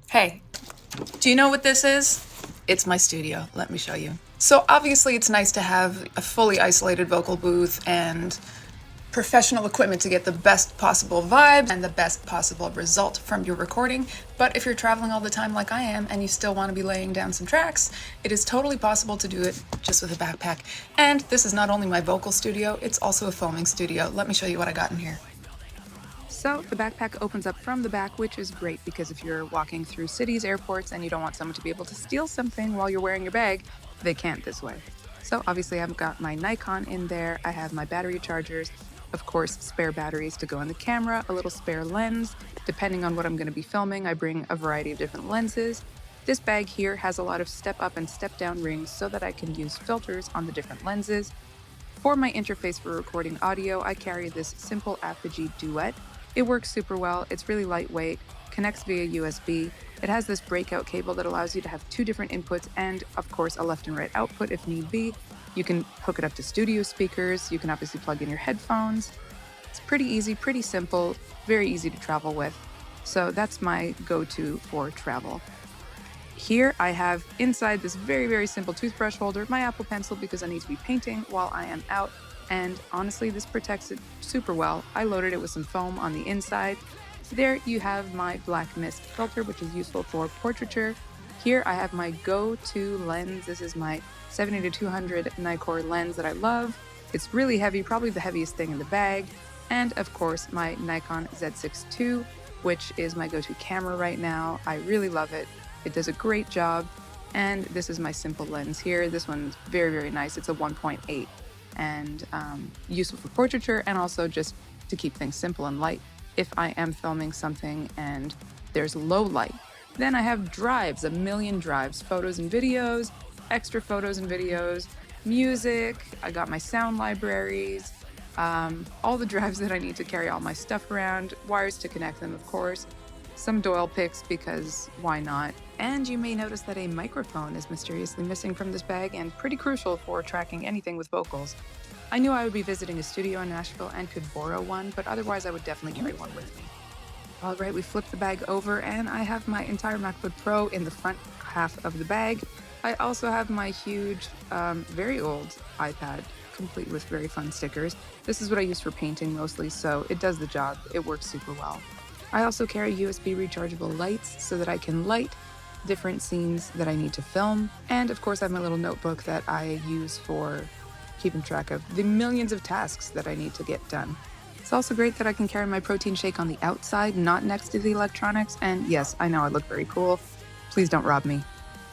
Hey, do you know what this is? It's my studio. Let me show you. So obviously it's nice to have a fully isolated vocal booth and professional equipment to get the best possible vibe and the best possible result from your recording. But if you're traveling all the time like I am and you still want to be laying down some tracks, it is totally possible to do it just with a backpack. And this is not only my vocal studio, it's also a filming studio. Let me show you what I got in here. So the backpack opens up from the back, which is great because if you're walking through cities, airports, and you don't want someone to be able to steal something while you're wearing your bag, they can't this way. So obviously I've got my Nikon in there. I have my battery chargers, of course, spare batteries to go in the camera, a little spare lens. Depending on what I'm going to be filming, I bring a variety of different lenses. This bag here has a lot of step up and step down rings so that I can use filters on the different lenses. For my interface for recording audio, I carry this simple Apogee Duet. It works super well, it's really lightweight, connects via USB. It has this breakout cable that allows you to have two different inputs and, of course, a left and right output if need be. You can hook it up to studio speakers, you can obviously plug in your headphones. It's pretty easy, pretty simple, very easy to travel with. So that's my go-to for travel. Here I have inside this very, very simple toothbrush holder, my Apple Pencil because I need to be painting while I am out. And honestly, this protects it super well. I loaded it with some foam on the inside. There you have my black mist filter, which is useful for portraiture. Here I have my go-to lens. This is my 70-200 Nikkor lens that I love. It's really heavy, probably the heaviest thing in the bag. And of course, my Nikon Z6 II, which is my go-to camera right now. I really love it. It does a great job. And this is my simple lens here. This one's very, very nice. It's a 1.8. and useful for portraiture and also just to keep things simple and light. If I am filming something and there's low light, then I have drives, a million drives, photos and videos, extra photos and videos, music, I got my sound libraries, all the drives that I need to carry all my stuff around, wires to connect them, of course, some Doyle picks because why not? And you may notice that a microphone is mysteriously missing from this bag and pretty crucial for tracking anything with vocals. I knew I would be visiting a studio in Nashville and could borrow one, but otherwise I would definitely carry one with me. All right, we flipped the bag over and I have my entire MacBook Pro in the front half of the bag. I also have my huge, very old iPad, complete with very fun stickers. This is what I use for painting mostly, so it does the job. It works super well. I also carry USB rechargeable lights so that I can light different scenes that I need to film. And of course I have my little notebook that I use for keeping track of the millions of tasks that I need to get done. It's also great that I can carry my protein shake on the outside, not next to the electronics. And yes, I know I look very cool. Please don't rob me.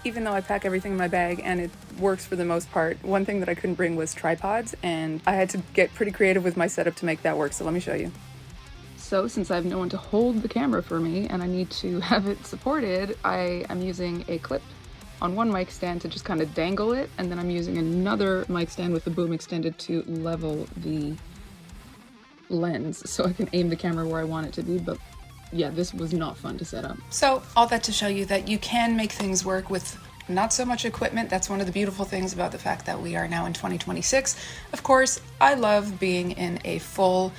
Even though I pack everything in my bag and it works for the most part, one thing that I couldn't bring was tripods, and I had to get pretty creative with my setup to make that work. So let me show you. So since I have no one to hold the camera for me and I need to have it supported, I am using a clip on one mic stand to just kind of dangle it, and then I'm using another mic stand with the boom extended to level the lens so I can aim the camera where I want it to be. But yeah, this was not fun to set up. So all that to show you that you can make things work with not so much equipment. That's one of the beautiful things about the fact that we are now in 2026. Of course, I love being in a full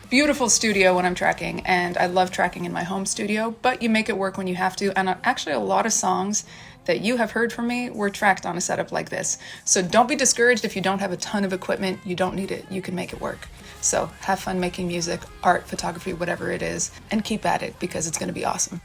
beautiful studio when I'm tracking, and I love tracking in my home studio, but you make it work when you have to. And actually a lot of songs that you have heard from me were tracked on a setup like this. So don't be discouraged if you don't have a ton of equipment. You don't need it. You can make it work. So have fun making music, art, photography, whatever it is, and keep at it because it's going to be awesome.